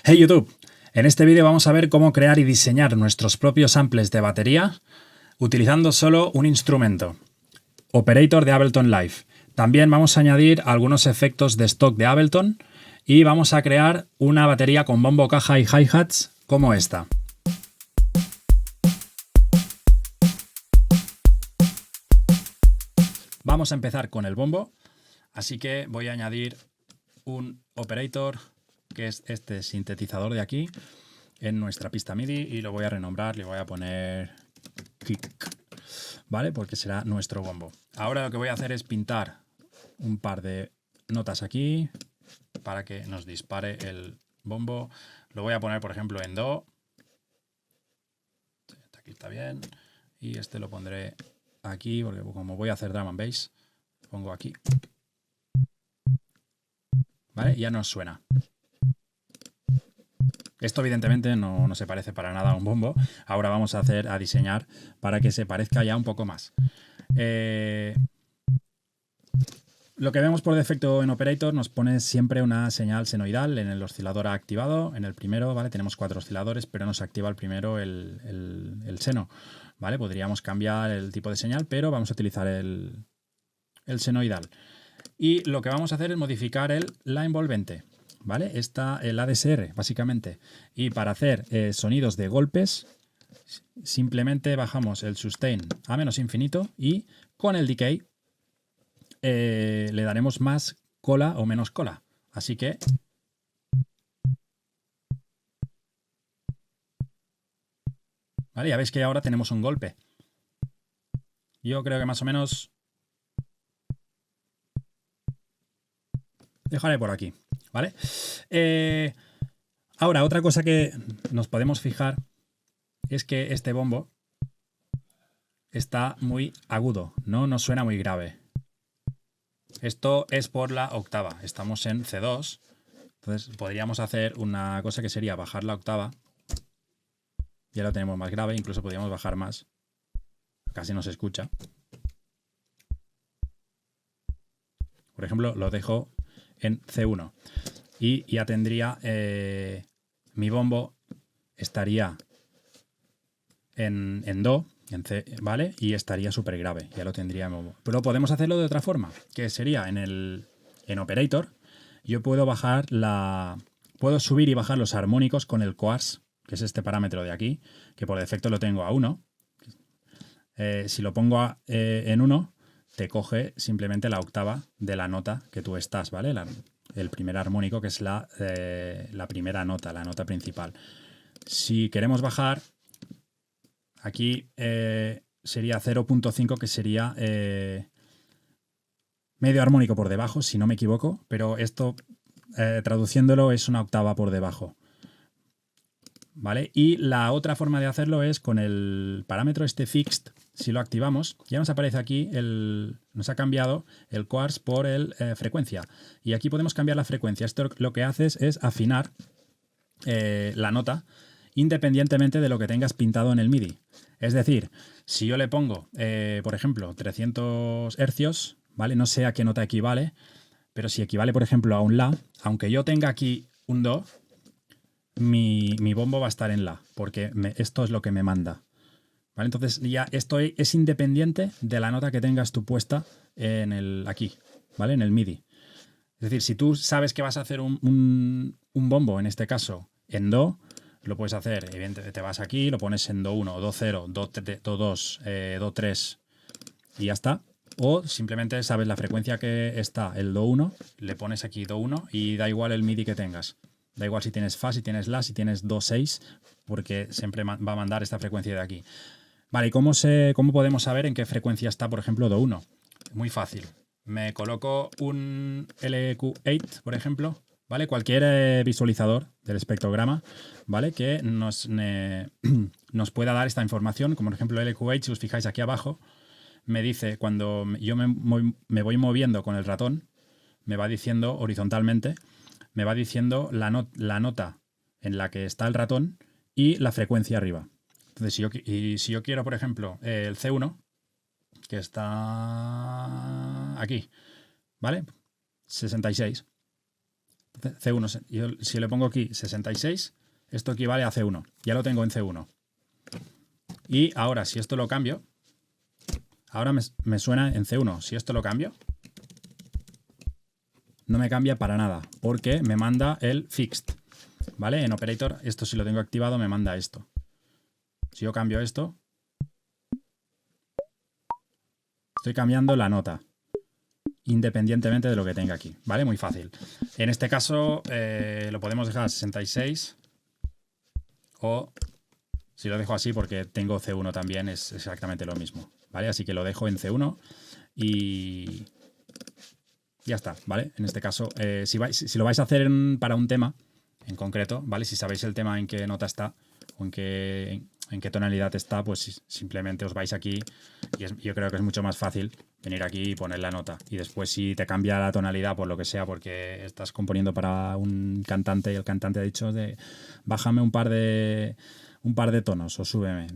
Hey YouTube, en este vídeo vamos a ver cómo crear y diseñar nuestros propios samples de batería utilizando solo un instrumento, Operator de Ableton Live. También vamos a añadir algunos efectos de stock de Ableton y vamos a crear una batería con bombo, caja y hi-hats como esta. Vamos a empezar con el bombo, así que voy a añadir un operator, que es este sintetizador de aquí, en nuestra pista MIDI y lo voy a renombrar, le voy a poner kick, ¿vale? Porque será nuestro bombo. Ahora lo que voy a hacer es pintar un par de notas aquí para que nos dispare el bombo. Lo voy a poner, por ejemplo, en Do. Aquí está bien. Y este lo pondré aquí, porque como voy a hacer drum and bass, pongo aquí. ¿Vale? Ya nos suena. Esto evidentemente no se parece para nada a un bombo. Ahora vamos a diseñar para que se parezca ya un poco más. Lo que vemos por defecto en Operator nos pone siempre una señal senoidal en el oscilador activado. En el primero, ¿vale? Tenemos 4 osciladores, pero nos activa el primero el seno, ¿vale? Podríamos cambiar el tipo de señal, pero vamos a utilizar el senoidal. Y lo que vamos a hacer es modificar la envolvente, ¿vale? El ADSR, básicamente. Y para hacer sonidos de golpes, simplemente bajamos el sustain a menos infinito y con el decay le daremos más cola o menos cola. Así que vale, ya veis que ahora tenemos un golpe. Yo creo que más o menos dejaré por aquí, ¿vale? Ahora, otra cosa que nos podemos fijar es que este bombo está muy agudo, no nos suena muy grave. Esto es por la octava, estamos en C2, entonces podríamos hacer una cosa que sería bajar la octava. Ya lo tenemos más grave, incluso podríamos bajar más. Casi no se escucha. Por ejemplo, lo dejo en C1 y ya tendría mi bombo estaría en Do, en C, ¿vale? Y estaría súper grave, ya lo tendría en bombo. Pero podemos hacerlo de otra forma, que sería en Operator. Yo puedo puedo subir y bajar los armónicos con el Quartz, que es este parámetro de aquí, que por defecto lo tengo a 1. Si lo pongo en 1, te coge simplemente la octava de la nota que tú estás, ¿vale? El primer armónico, que es la primera nota, la nota principal. Si queremos bajar, aquí sería 0.5, que sería medio armónico por debajo, si no me equivoco, pero esto, traduciéndolo, es una octava por debajo. ¿Vale? Y la otra forma de hacerlo es con el parámetro este fixed. Si lo activamos, ya nos aparece aquí, nos ha cambiado el quartz por frecuencia. Y aquí podemos cambiar la frecuencia. Esto lo que haces es afinar la nota independientemente de lo que tengas pintado en el MIDI. Es decir, si yo le pongo, por ejemplo, 300 hercios, ¿vale? No sé a qué nota equivale, pero si equivale, por ejemplo, a un La, aunque yo tenga aquí un Do, mi bombo va a estar en La, porque esto es lo que me manda. ¿Vale? Entonces ya esto es independiente de la nota que tengas tú puesta aquí, ¿vale? En el MIDI. Es decir, si tú sabes que vas a hacer un bombo, en este caso, en Do, lo puedes hacer. Evidentemente, te vas aquí, lo pones en Do1, Do0, Do2, Do3 y ya está. O simplemente sabes la frecuencia que está el Do1, le pones aquí Do1 y da igual el MIDI que tengas. Da igual si tienes Fa, si tienes La, si tienes Do6, porque siempre va a mandar esta frecuencia de aquí. Vale, ¿y cómo podemos saber en qué frecuencia está, por ejemplo, Do1? Muy fácil. Me coloco un LQ8, por ejemplo, ¿vale? Cualquier visualizador del espectrograma, ¿vale? Que nos pueda dar esta información, como por ejemplo LQ8, si os fijáis aquí abajo, me dice, cuando yo me voy moviendo con el ratón, me va diciendo horizontalmente, me va diciendo la nota en la que está el ratón y la frecuencia arriba. Entonces, si yo quiero, por ejemplo, el C1, que está aquí, ¿vale? 66. C1, yo, si le pongo aquí 66, esto equivale a C1. Ya lo tengo en C1. Y ahora, si esto lo cambio, ahora me suena en C1. Si esto lo cambio, no me cambia para nada, porque me manda el fixed. ¿Vale? En Operator, esto si lo tengo activado, me manda esto. Si yo cambio esto, estoy cambiando la nota, independientemente de lo que tenga aquí. ¿Vale? Muy fácil. En este caso, lo podemos dejar a 66. O si lo dejo así, porque tengo C1 también, es exactamente lo mismo. ¿Vale? Así que lo dejo en C1 y ya está, ¿vale? En este caso, si lo vais a hacer para un tema en concreto, ¿vale? Si sabéis el tema en qué nota está o en qué tonalidad está, pues simplemente os vais aquí y yo creo que es mucho más fácil venir aquí y poner la nota. Y después si te cambia la tonalidad por lo que sea, porque estás componiendo para un cantante y el cantante ha dicho bájame un par de tonos o súbeme.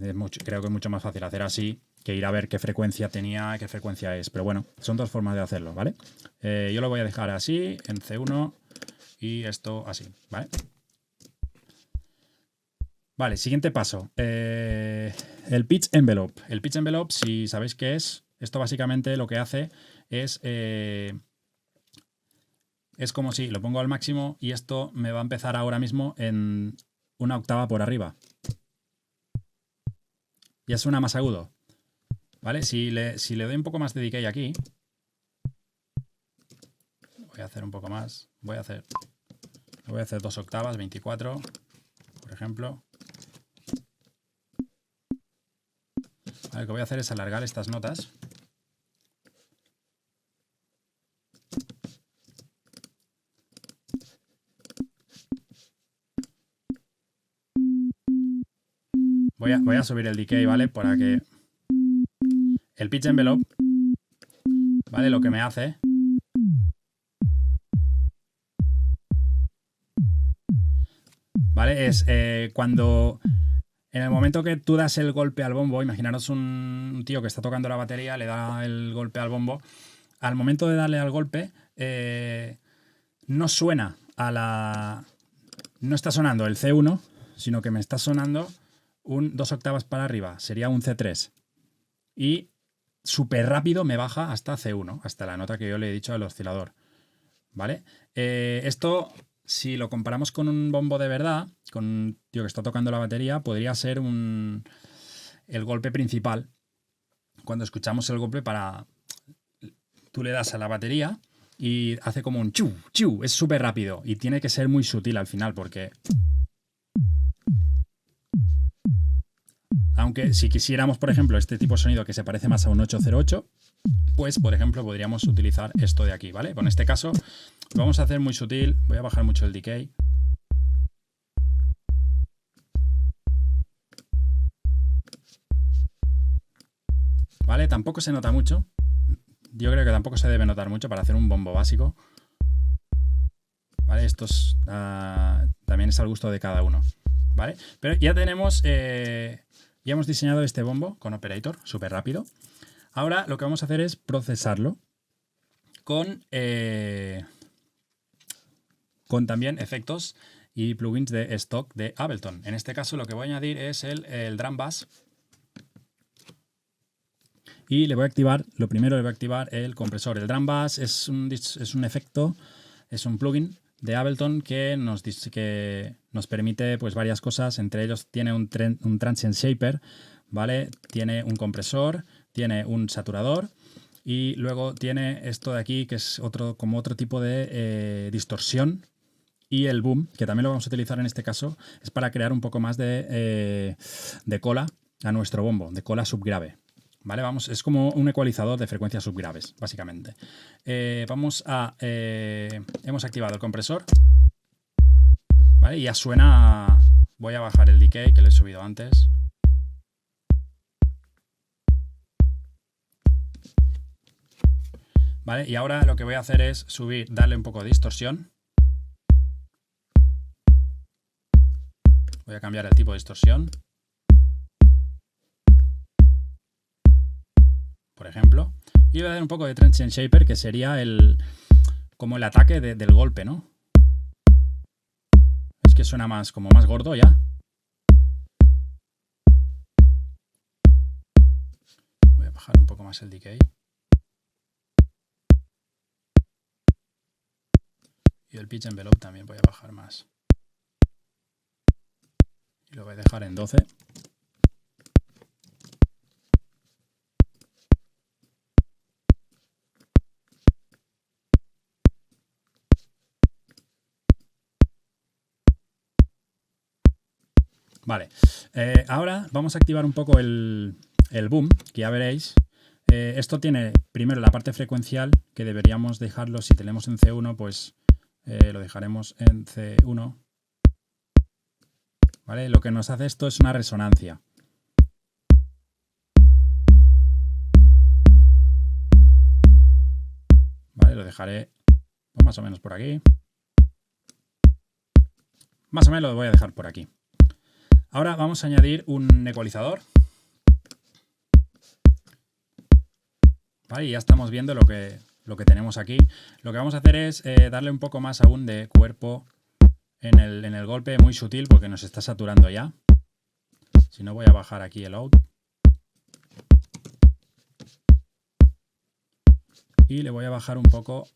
Creo que es mucho más fácil hacer así que ir a ver qué frecuencia tenía, qué frecuencia es. Pero bueno, son dos formas de hacerlo, ¿vale? Yo lo voy a dejar así, en C1 y esto así, ¿vale? Vale, siguiente paso. El pitch envelope. El pitch envelope, si sabéis qué es, esto básicamente lo que hace es como si lo pongo al máximo y esto me va a empezar ahora mismo en una octava por arriba. Ya suena más agudo. ¿Vale? Si le doy un poco más de decay aquí, voy a hacer un poco más. Voy a hacer 2 octavas, 24, por ejemplo. Vale, lo que voy a hacer es alargar estas notas. Voy a subir el decay, ¿vale? Para que el pitch envelope, ¿vale? Lo que me hace ¿vale? Es cuando en el momento que tú das el golpe al bombo, imaginaros un tío que está tocando la batería, le da el golpe al bombo, al momento de darle al golpe no suena no está sonando el C1, sino que me está sonando 2 octavas para arriba, sería un C3. Y súper rápido me baja hasta C1, hasta la nota que yo le he dicho al oscilador. ¿Vale? Esto, si lo comparamos con un bombo de verdad, con un tío que está tocando la batería, podría ser el golpe principal. Cuando escuchamos el golpe tú le das a la batería y hace como un chu, chu, es súper rápido y tiene que ser muy sutil al final porque... Aunque si quisiéramos, por ejemplo, este tipo de sonido que se parece más a un 808, pues, por ejemplo, podríamos utilizar esto de aquí, ¿vale? En este caso, lo vamos a hacer muy sutil. Voy a bajar mucho el decay. ¿Vale? Tampoco se nota mucho. Yo creo que tampoco se debe notar mucho para hacer un bombo básico. ¿Vale? Esto también es al gusto de cada uno. ¿Vale? Pero ya tenemos... ya hemos diseñado este bombo con Operator, súper rápido. Ahora lo que vamos a hacer es procesarlo con también efectos y plugins de stock de Ableton. En este caso lo que voy a añadir es el Drum Bass. Y le voy a activar, lo primero le voy a activar el compresor. El Drum Bass es un efecto, es un plugin de Ableton que nos permite pues varias cosas. Entre ellos tiene un Transient Shaper, ¿vale? Tiene un compresor, tiene un saturador y luego tiene esto de aquí que es como otro tipo de distorsión, y el boom, que también lo vamos a utilizar en este caso, es para crear un poco más de cola a nuestro bombo, de cola subgrave. ¿Vale? Es como un ecualizador de frecuencias subgraves, básicamente. Hemos activado el compresor. ¿Vale? Y ya suena... Voy a bajar el decay, que lo he subido antes. ¿Vale? Y ahora lo que voy a hacer es darle un poco de distorsión. Voy a cambiar el tipo de distorsión. Por ejemplo. Y voy a dar un poco de Transient Shaper, que sería como el ataque del golpe, ¿no? que suena más, como más gordo ya. Voy a bajar un poco más el decay. Y el pitch envelope también voy a bajar más. Y lo voy a dejar en 12. Vale, ahora vamos a activar un poco el boom, que ya veréis. Esto tiene primero la parte frecuencial, que deberíamos dejarlo, si tenemos en C1, pues lo dejaremos en C1. ¿Vale? Lo que nos hace esto es una resonancia. Vale, lo dejaré pues, más o menos por aquí. Más o menos lo voy a dejar por aquí. Ahora vamos a añadir un ecualizador. Vale, y ya estamos viendo lo que tenemos aquí. Lo que vamos a hacer es darle un poco más aún de cuerpo en el golpe, muy sutil, porque nos está saturando ya. Si no, voy a bajar aquí el out. Y le voy a bajar un poco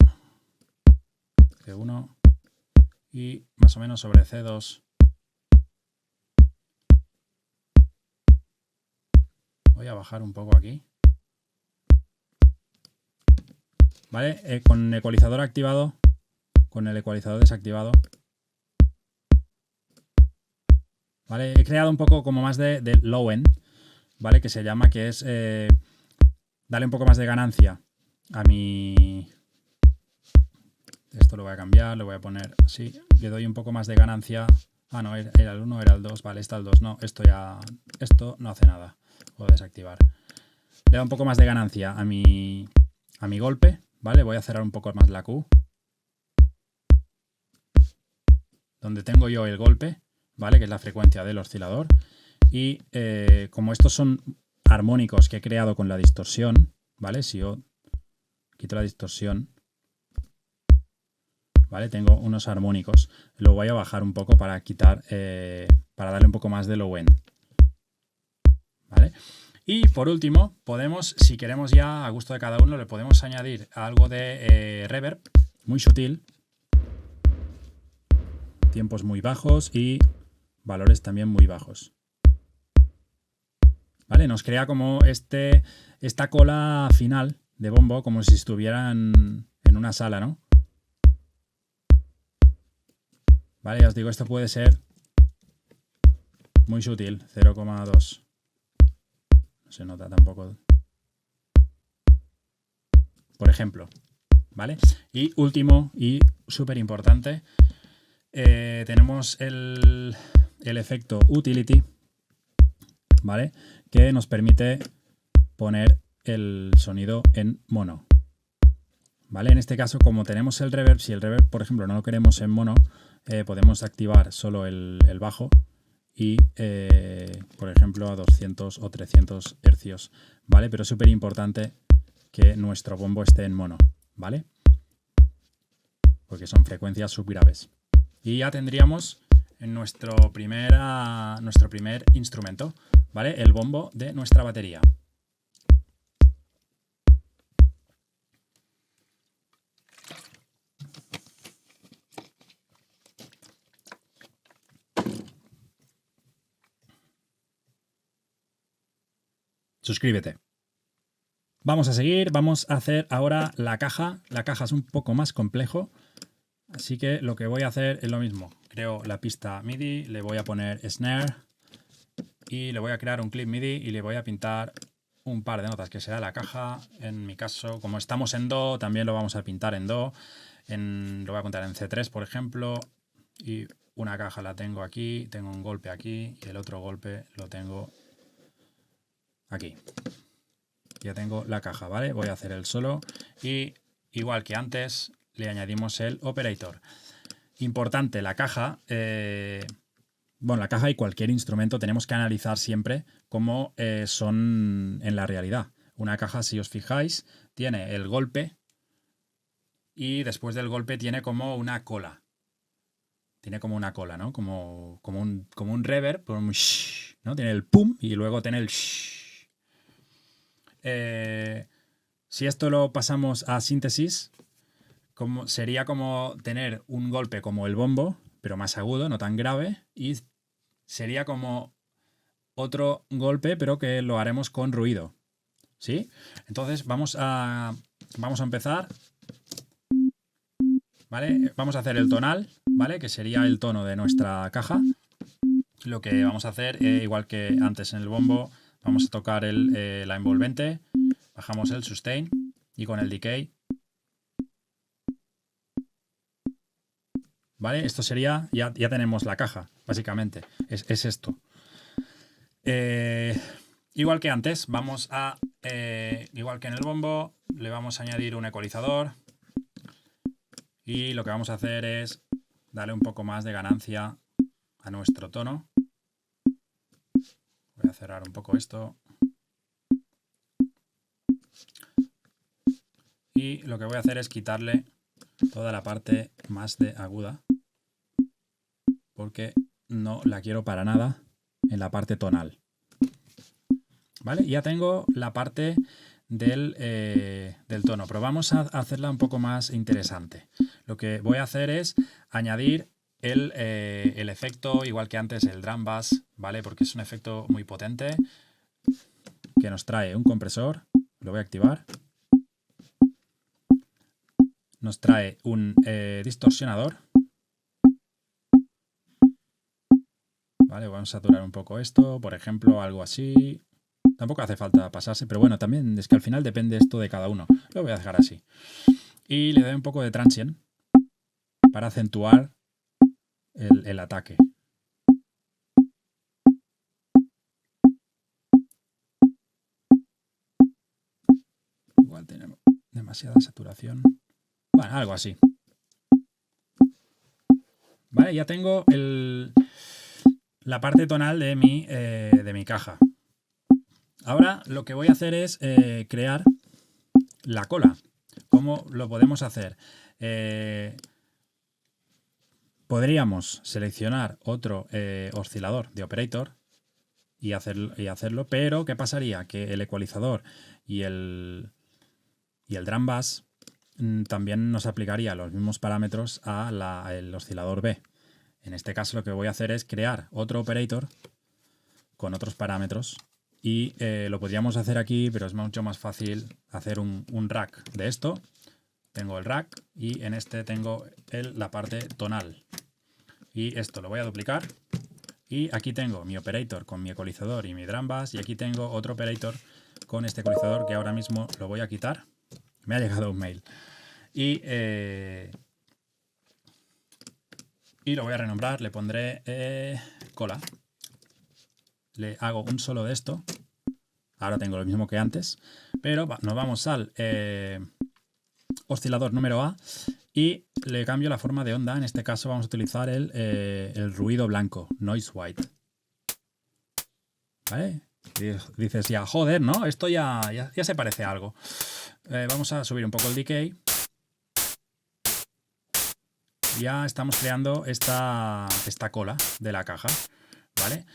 C1 y más o menos sobre C2. Voy a bajar un poco aquí. ¿Vale? Con ecualizador activado, con el ecualizador desactivado. ¿Vale? He creado un poco como más de low end, ¿vale? Que se llama, que es darle un poco más de ganancia a mi... Esto lo voy a cambiar, lo voy a poner así. Le doy un poco más de ganancia. Ah, no, era el 1, era el 2. Vale, está el 2. No, esto no hace nada. Puedo desactivar. Le da un poco más de ganancia a mi golpe, ¿vale? Voy a cerrar un poco más la Q. Donde tengo yo el golpe, ¿vale? Que es la frecuencia del oscilador. Y como estos son armónicos que he creado con la distorsión, ¿vale? Si yo quito la distorsión, ¿vale? Tengo unos armónicos. Lo voy a bajar un poco para quitar, para darle un poco más de low end, ¿vale? Y por último, podemos, si queremos ya a gusto de cada uno, le podemos añadir algo de reverb, muy sutil. Tiempos muy bajos y valores también muy bajos. ¿Vale? Nos crea como esta cola final de bombo, como si estuvieran en una sala, ¿no? Vale, ya os digo, esto puede ser muy sutil, 0,2. No se nota tampoco. Por ejemplo, ¿vale? Y último y súper importante, tenemos el efecto utility, ¿vale? Que nos permite poner el sonido en mono. ¿Vale? En este caso, como tenemos el reverb, si el reverb, por ejemplo, no lo queremos en mono, podemos activar solo el bajo y, por ejemplo, a 200 o 300 hercios, ¿vale? Pero es súper importante que nuestro bombo esté en mono, ¿vale? Porque son frecuencias subgraves. Y ya tendríamos en nuestro primer instrumento, ¿vale? El bombo de nuestra batería. Suscríbete. Vamos a seguir, vamos a hacer ahora la caja. La caja es un poco más complejo, así que lo que voy a hacer es lo mismo. Creo la pista MIDI, le voy a poner snare y le voy a crear un clip MIDI y le voy a pintar un par de notas que será la caja. En mi caso, como estamos en Do, también lo vamos a pintar en Do. Lo voy a contar en C3, por ejemplo, y una caja la tengo aquí, tengo un golpe aquí y el otro golpe lo tengo aquí. Ya tengo la caja, ¿vale? Voy a hacer el solo y igual que antes le añadimos el operator. Importante, la caja, bueno, la caja y cualquier instrumento tenemos que analizar siempre cómo son en la realidad. Una caja, si os fijáis, tiene el golpe y después del golpe tiene como una cola. tiene como una cola, ¿no? Como un reverb, ¿no? Tiene el pum y luego tiene el shh. Si esto lo pasamos a síntesis, sería como tener un golpe como el bombo, pero más agudo, no tan grave, y sería como otro golpe, pero que lo haremos con ruido. ¿Sí? Entonces vamos a empezar. ¿Vale? Vamos a hacer el tonal, ¿vale? Que sería el tono de nuestra caja. Lo que vamos a hacer, igual que antes en el bombo, vamos a tocar la envolvente, bajamos el sustain y con el decay. ¿Vale? Esto sería, ya tenemos la caja, básicamente. Es esto. Igual que antes, vamos a, igual que en el bombo, le vamos a añadir un ecualizador. Y lo que vamos a hacer es darle un poco más de ganancia a nuestro tono. Voy a cerrar un poco esto. Y lo que voy a hacer es quitarle toda la parte más de aguda, porque no la quiero para nada en la parte tonal. ¿Vale? Ya tengo la parte del tono, pero vamos a hacerla un poco más interesante. Lo que voy a hacer es añadir el efecto, igual que antes, el drum bass, ¿vale? Porque es un efecto muy potente que nos trae un compresor. Lo voy a activar. Nos trae un distorsionador. Vale, vamos a saturar un poco esto, por ejemplo, algo así. Tampoco hace falta pasarse, pero bueno, también es que al final depende esto de cada uno. Lo voy a dejar así. Y le doy un poco de transient para acentuar el ataque. Igual tenemos demasiada saturación. Bueno, algo así. Vale, ya tengo la parte tonal de mi caja. Ahora lo que voy a hacer es crear la cola. ¿Cómo lo podemos hacer? Podríamos seleccionar otro oscilador de operator y hacerlo, pero ¿qué pasaría? Que el ecualizador y el drum bass también nos aplicaría los mismos parámetros al oscilador B. En este caso lo que voy a hacer es crear otro operator con otros parámetros y lo podríamos hacer aquí, pero es mucho más fácil hacer un rack de esto. Tengo el rack y en este tengo la parte tonal. Y esto lo voy a duplicar. Y aquí tengo mi operator con mi ecualizador y mi drum bass. Y aquí tengo otro operator con este ecualizador que ahora mismo lo voy a quitar. Me ha llegado un mail. Y lo voy a renombrar. Le pondré cola. Le hago un solo de esto. Ahora tengo lo mismo que antes. Pero nos vamos al oscilador número A. Y le cambio la forma de onda. En este caso vamos a utilizar el ruido blanco, noise white. ¿Vale? Y dices ya, joder, ¿no? Esto ya se parece a algo. Vamos a subir un poco el decay. Ya estamos creando esta cola de la caja. ¿Vale?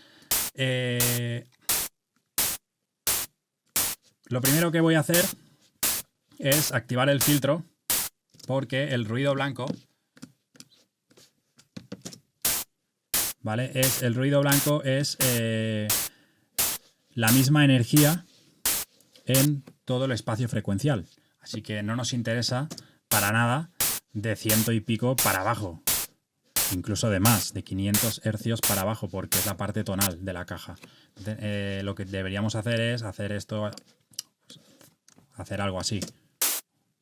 Lo primero que voy a hacer es activar el filtro, porque el ruido blanco, ¿vale? El ruido blanco es la misma energía en todo el espacio frecuencial. Así que no nos interesa para nada de 100 y pico para abajo. Incluso de más, de 500 hercios para abajo, porque es la parte tonal de la caja. Lo que deberíamos hacer es hacer esto, hacer algo así.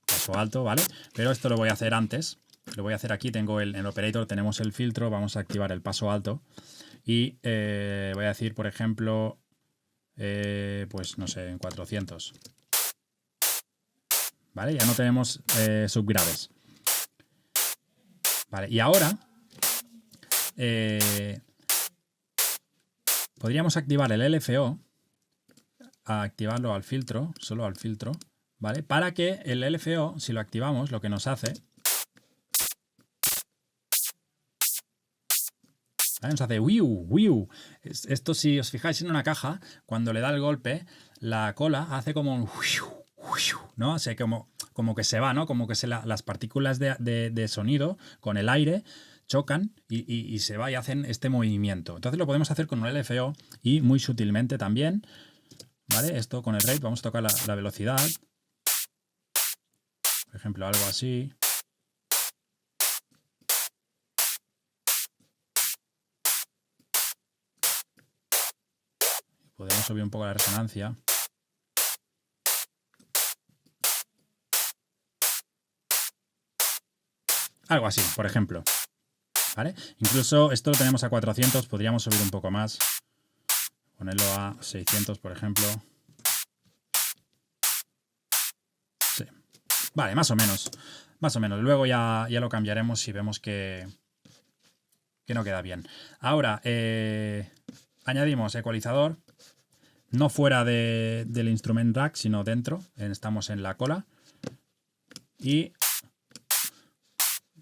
Paso alto, ¿vale? Pero esto lo voy a hacer antes. Lo voy a hacer aquí, tengo en el operator tenemos el filtro, vamos a activar el paso alto. Y voy a decir, por ejemplo, pues no sé, en 400. ¿Vale? Ya no tenemos subgraves. Vale, y ahora podríamos activar el LFO, a activarlo al filtro, solo al filtro, ¿vale? Para que el LFO, si lo activamos, lo que nos hace ¿Vale? Nos hace wiu, wiu. Esto, si os fijáis en una caja, cuando le da el golpe, la cola hace como un wiu, wiu, ¿no? O sea, como que se va, ¿no? Como que las partículas de sonido con el aire chocan y se va y hacen este movimiento. Entonces lo podemos hacer con un LFO y muy sutilmente también. ¿Vale? Esto con el rate vamos a tocar la velocidad. Por ejemplo, algo así. Podemos subir un poco la resonancia. Algo así, por ejemplo. ¿Vale? Incluso esto lo tenemos a 400, podríamos subir un poco más. Ponerlo a 600, por ejemplo. Sí. Vale, más o menos. Más o menos. Luego ya lo cambiaremos si vemos que no queda bien. Ahora, añadimos ecualizador. No fuera del instrument rack, sino dentro. Estamos en la cola. Y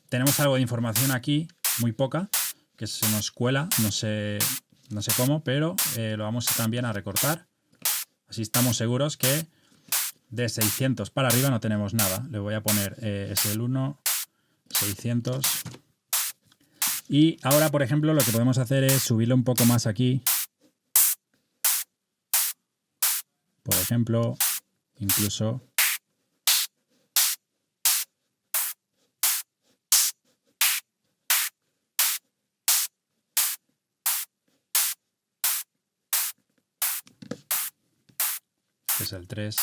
tenemos algo de información aquí, muy poca, que se nos cuela, no sé cómo, pero lo vamos también a recortar. Así estamos seguros que de 600 para arriba no tenemos nada. Le voy a poner SL1, 600. Y ahora, por ejemplo, lo que podemos hacer es subirlo un poco más aquí. Por ejemplo, incluso... que es el 3.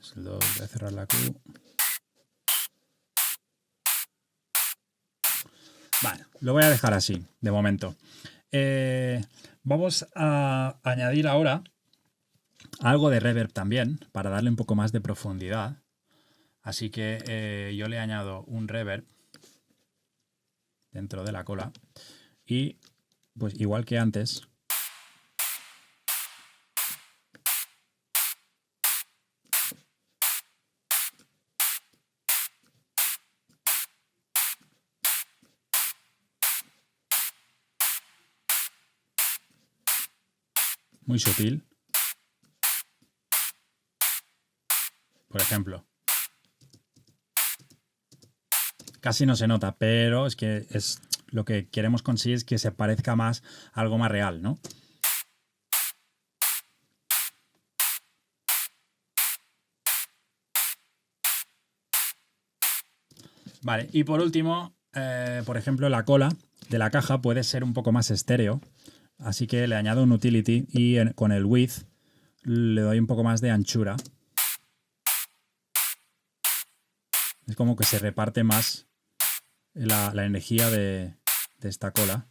Es el 2, voy a cerrar la Q. Vale, lo voy a dejar así, de momento. Vamos a añadir ahora algo de reverb también, para darle un poco más de profundidad. Así que yo le añado un reverb dentro de la cola. Y pues igual que antes, muy sutil. Por ejemplo. Casi no se nota, pero es que es lo que queremos conseguir es que se parezca más a algo más real, ¿no? Vale, y por último, por ejemplo, la cola de la caja puede ser un poco más estéreo, así que le añado un utility y con el width le doy un poco más de anchura. Es como que se reparte más la energía de esta cola.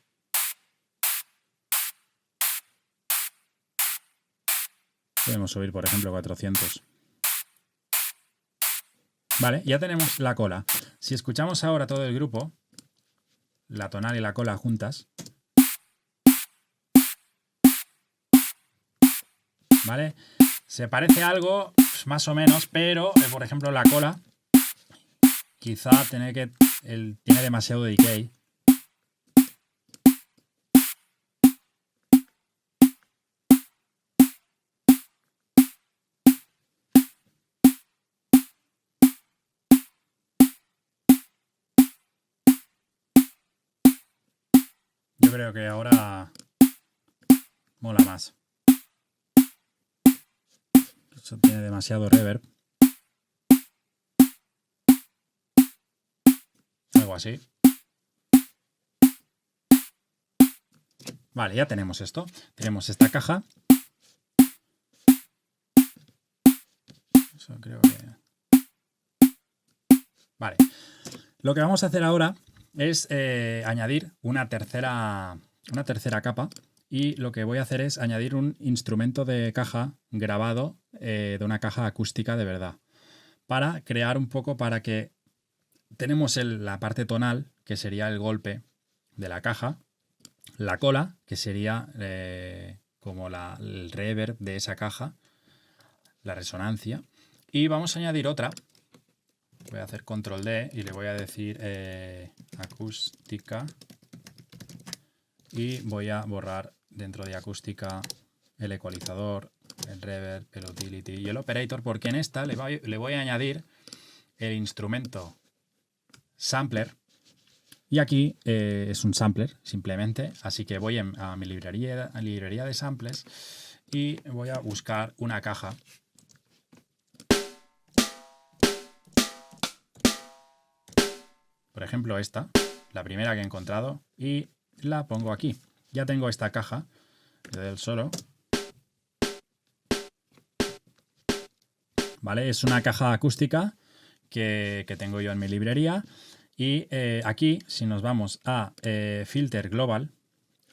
Podemos subir, por ejemplo, 400. Vale, ya tenemos la cola. Si escuchamos ahora todo el grupo, la tonal y la cola juntas, ¿vale? Se parece algo, pues, más o menos, pero, por ejemplo, la cola quizá tiene demasiado decay. Yo creo que ahora mola más. Eso tiene demasiado reverb. Algo así. Vale, ya tenemos esto. Tenemos esta caja. Eso creo que... Vale. Lo que vamos a hacer ahora es añadir una tercera capa. Y lo que voy a hacer es añadir un instrumento de caja grabado de una caja acústica de verdad. Para crear un poco, para que tenemos la parte tonal, que sería el golpe de la caja. La cola, que sería como el reverb de esa caja. la resonancia. Y vamos a añadir otra. Voy a hacer control D y le voy a decir acústica. Y voy a borrar dentro de acústica el ecualizador, el reverb, el utility y el operator, porque en esta le voy a añadir el instrumento sampler. Y aquí es un sampler, simplemente. Así que voy a mi librería de samples y voy a buscar una caja. Por ejemplo, esta, la primera que he encontrado, y la pongo aquí. Ya tengo esta caja, le doy el solo. ¿Vale? Es una caja acústica que tengo yo en mi librería. Y aquí, si nos vamos a Filter Global,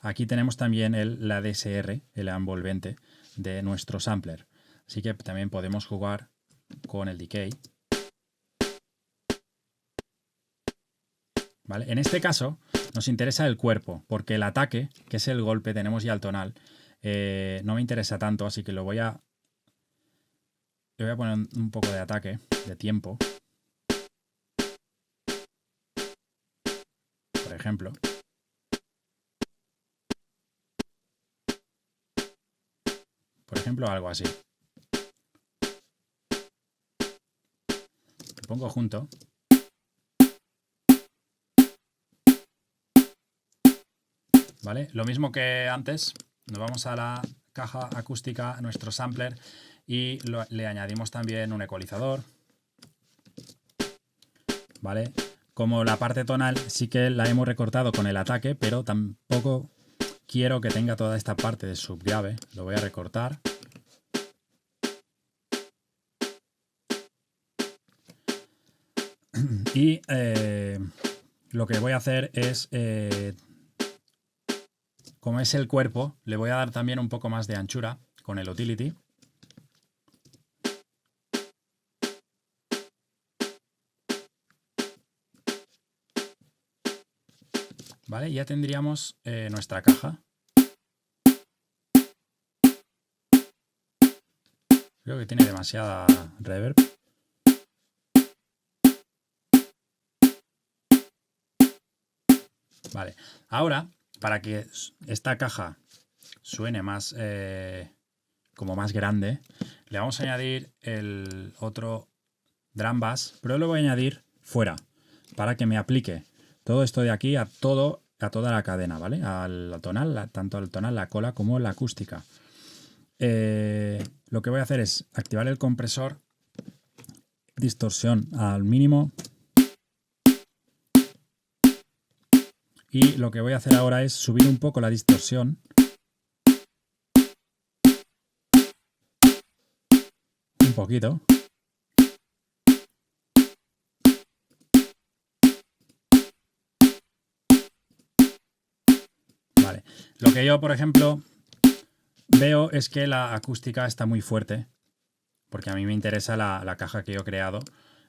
aquí tenemos también la DSR, el envolvente de nuestro sampler. Así que también podemos jugar con el decay. ¿Vale? En este caso nos interesa el cuerpo, porque el ataque, que es el golpe, tenemos ya el tonal, no me interesa tanto, así que le voy a poner un poco de ataque, de tiempo. Por ejemplo. Por ejemplo, algo así. Lo pongo junto. ¿Vale? Lo mismo que antes, nos vamos a la caja acústica, a nuestro sampler, y le añadimos también un ecualizador. ¿Vale? Como la parte tonal sí que la hemos recortado con el ataque, pero tampoco quiero que tenga toda esta parte de subgrave. Lo voy a recortar. Y lo que voy a hacer es, como es el cuerpo, le voy a dar también un poco más de anchura con el utility. ¿Vale? Ya tendríamos nuestra caja. Creo que tiene demasiada reverb. Vale, ahora para que esta caja suene más como más grande, le vamos a añadir el otro drum bass, pero lo voy a añadir fuera para que me aplique todo esto de aquí a toda la cadena, ¿vale? Al tonal, tanto al tonal, la cola como la acústica. Lo que voy a hacer es activar el compresor, distorsión al mínimo. Y lo que voy a hacer ahora es subir un poco la distorsión. Un poquito. Vale. Lo que yo, por ejemplo, veo es que la acústica está muy fuerte. Porque a mí me interesa la caja que yo he creado.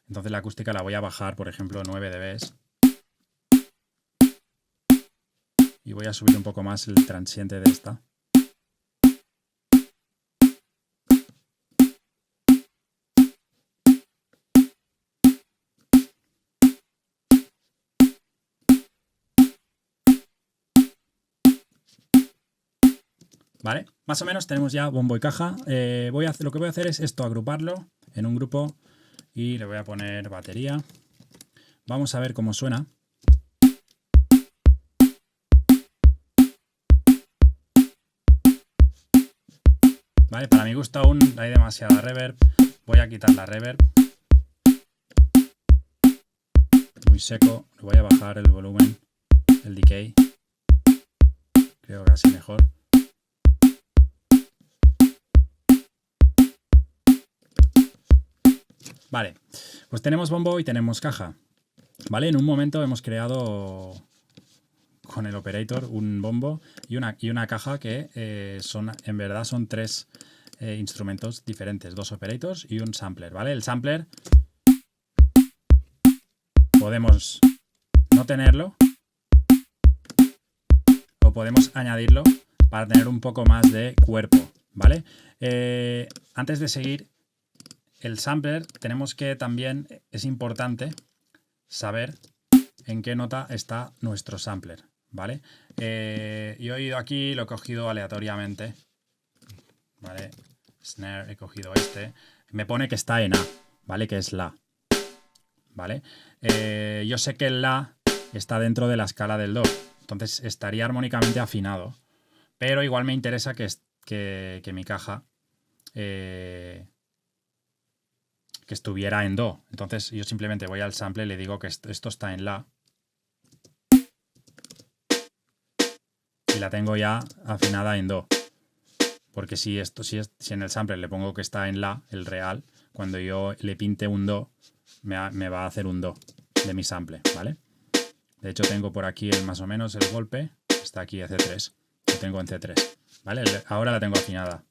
Entonces la acústica la voy a bajar, por ejemplo, 9 dB. Y voy a subir un poco más el transiente de esta. ¿Vale? Más o menos tenemos ya bombo y caja. Lo que voy a hacer es esto, agruparlo en un grupo y le voy a poner batería. Vamos a ver cómo suena. Vale, para mi gusto aún hay demasiada reverb. Voy a quitar la reverb. Muy seco. Le voy a bajar el volumen, el decay. Creo que así mejor. Vale, pues tenemos bombo y tenemos caja. Vale, en un momento hemos creado con el operator un bombo y una caja que en verdad son tres instrumentos diferentes, dos operators y un sampler, ¿vale? El sampler podemos no tenerlo o podemos añadirlo para tener un poco más de cuerpo, ¿vale? Antes de seguir, el sampler tenemos que también, es importante saber en qué nota está nuestro sampler, ¿vale? Yo he ido aquí, lo he cogido aleatoriamente, ¿vale? Snare, he cogido este. Me pone que está en A, ¿vale? Que es La, ¿vale? Yo sé que el La está dentro de la escala del Do, entonces estaría armónicamente afinado, pero igual me interesa que mi caja que estuviera en Do. Entonces yo simplemente voy al sample y le digo que esto está en La. Y la tengo ya afinada en Do. Porque si en el sample le pongo que está en La, el real, cuando yo le pinte un Do, me va a hacer un Do de mi sample, ¿vale? De hecho tengo por aquí más o menos el golpe. Está aquí en C3. Lo tengo en C3. ¿Vale? Ahora la tengo afinada.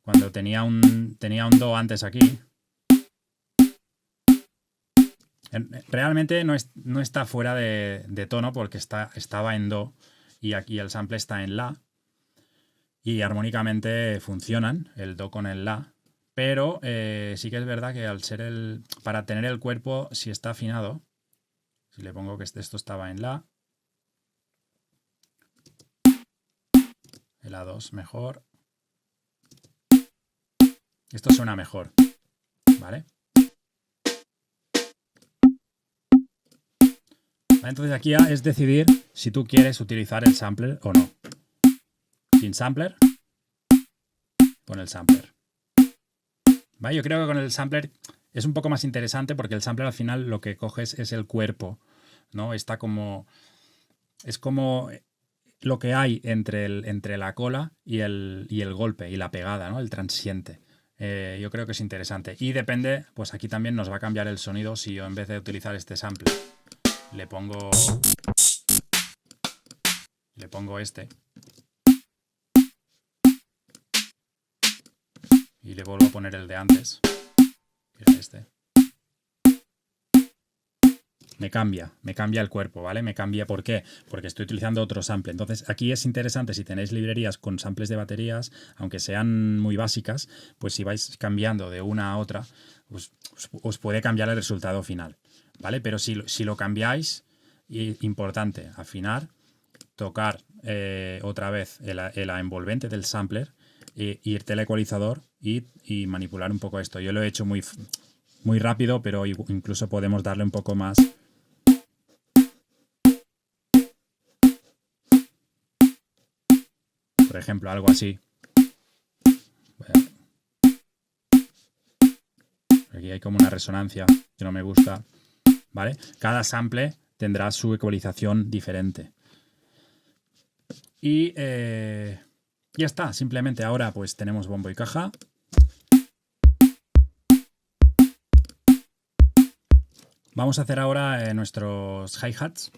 Cuando tenía un Do antes aquí, realmente no está fuera de tono porque estaba en Do y aquí el sample está en La y armónicamente funcionan el Do con el La, pero sí que es verdad que al ser para tener el cuerpo, si está afinado, si le pongo que esto estaba en La, el A2 mejor, esto suena mejor, ¿vale? Entonces aquí ya es decidir si tú quieres utilizar el sampler o no. Sin sampler, con el sampler. ¿Vale? Yo creo que con el sampler es un poco más interesante porque el sampler al final lo que coges es el cuerpo, ¿no? Está como... Es como lo que hay entre la cola y el golpe y la pegada, ¿no? El transiente. Yo creo que es interesante. Y depende, pues aquí también nos va a cambiar el sonido si yo en vez de utilizar este sample le pongo este y le vuelvo a poner el de antes, que era este. Me cambia el cuerpo, ¿vale? Me cambia, ¿por qué? Porque estoy utilizando otro sample. Entonces, aquí es interesante si tenéis librerías con samples de baterías, aunque sean muy básicas, pues si vais cambiando de una a otra, os puede cambiar el resultado final, ¿vale? Pero si lo cambiáis, importante, afinar, tocar otra vez la envolvente del sampler, irte al ecualizador y manipular un poco esto. Yo lo he hecho muy rápido, pero incluso podemos darle un poco más. Por ejemplo, algo así. Aquí hay como una resonancia que no me gusta, ¿vale? Cada sample tendrá su ecualización diferente. Y ya está, simplemente ahora pues tenemos bombo y caja. Vamos a hacer ahora nuestros hi-hats.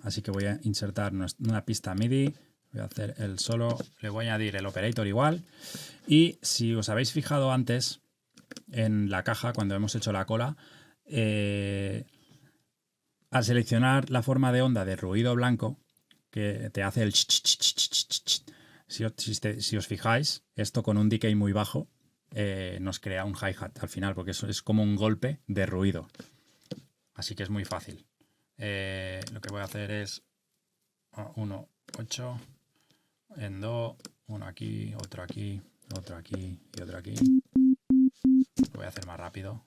Así que voy a insertar una pista MIDI. Voy a hacer el solo. Le voy a añadir el operator igual. Y si os habéis fijado antes en la caja, cuando hemos hecho la cola, al seleccionar la forma de onda de ruido blanco, que te hace el si os fijáis, esto con un decay muy bajo nos crea un hi-hat al final, porque eso es como un golpe de ruido. Así que es muy fácil. Lo que voy a hacer es 1, 8 en Do, uno aquí, otro aquí, otro aquí y otro aquí. Lo voy a hacer más rápido.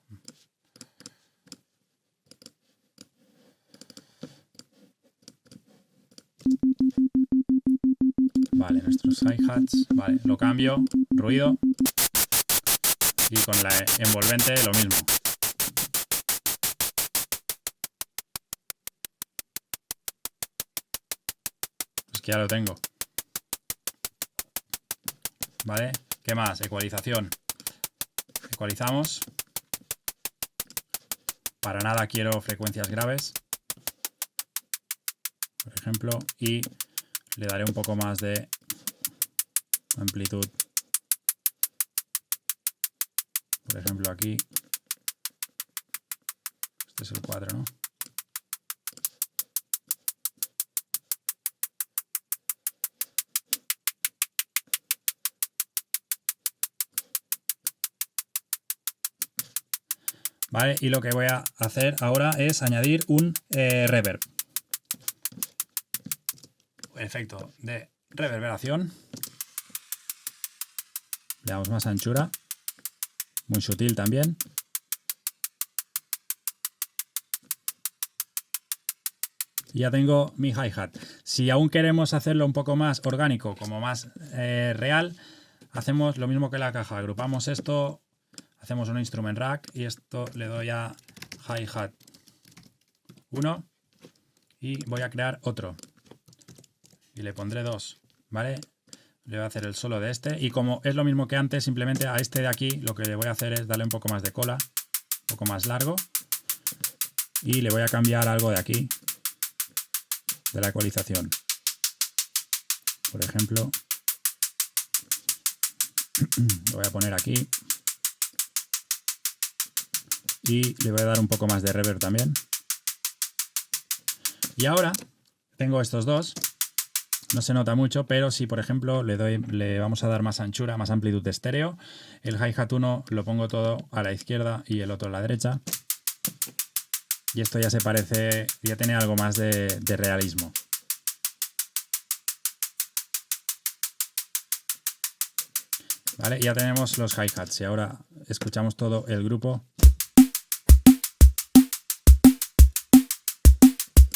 Vale, nuestros hi-hats. Vale, lo cambio, ruido. Y con la envolvente lo mismo. Es que ya lo tengo. ¿Vale? ¿Qué más? Ecualización. Ecualizamos. Para nada quiero frecuencias graves, por ejemplo, y le daré un poco más de amplitud. Por ejemplo, aquí. Este es el 4, ¿no? ¿vale? Y lo que voy a hacer ahora es añadir un reverb. Efecto de reverberación. Le damos más anchura. Muy sutil también. Y ya tengo mi hi-hat. Si aún queremos hacerlo un poco más orgánico, como más real, hacemos lo mismo que la caja. Agrupamos esto, hacemos un instrument rack y esto le doy a hi-hat 1 y voy a crear otro. Y le pondré 2, ¿vale? Le voy a hacer el solo de este y como es lo mismo que antes, simplemente a este de aquí lo que le voy a hacer es darle un poco más de cola, un poco más largo y le voy a cambiar algo de aquí, de la ecualización. Por ejemplo, lo voy a poner aquí y le voy a dar un poco más de reverb también. Y ahora tengo estos dos. No se nota mucho, pero si por ejemplo le vamos a dar más anchura, más amplitud de estéreo, el hi-hat 1 lo pongo todo a la izquierda y el otro a la derecha. Y esto ya se parece, ya tiene algo más de realismo. Vale, ya tenemos los hi-hats y ahora escuchamos todo el grupo.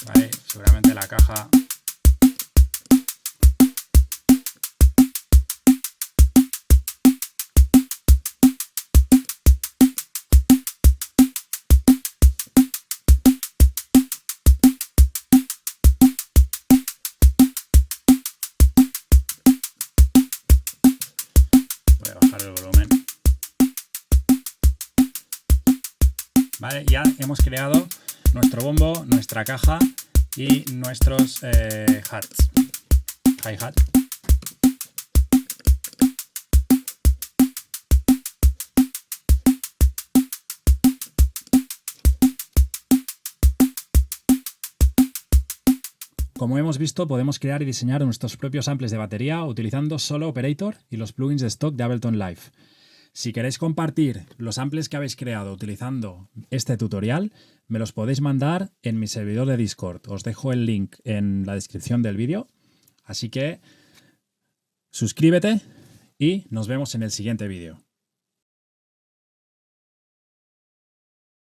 Vale, seguramente la caja. Voy a bajar el volumen. Vale, ya hemos creado nuestro bombo, nuestra caja y nuestros hats. Hi-hat. Como hemos visto, podemos crear y diseñar nuestros propios samples de batería utilizando solo Operator y los plugins de stock de Ableton Live. Si queréis compartir los samples que habéis creado utilizando este tutorial, me los podéis mandar en mi servidor de Discord. Os dejo el link en la descripción del vídeo. Así que suscríbete y nos vemos en el siguiente vídeo.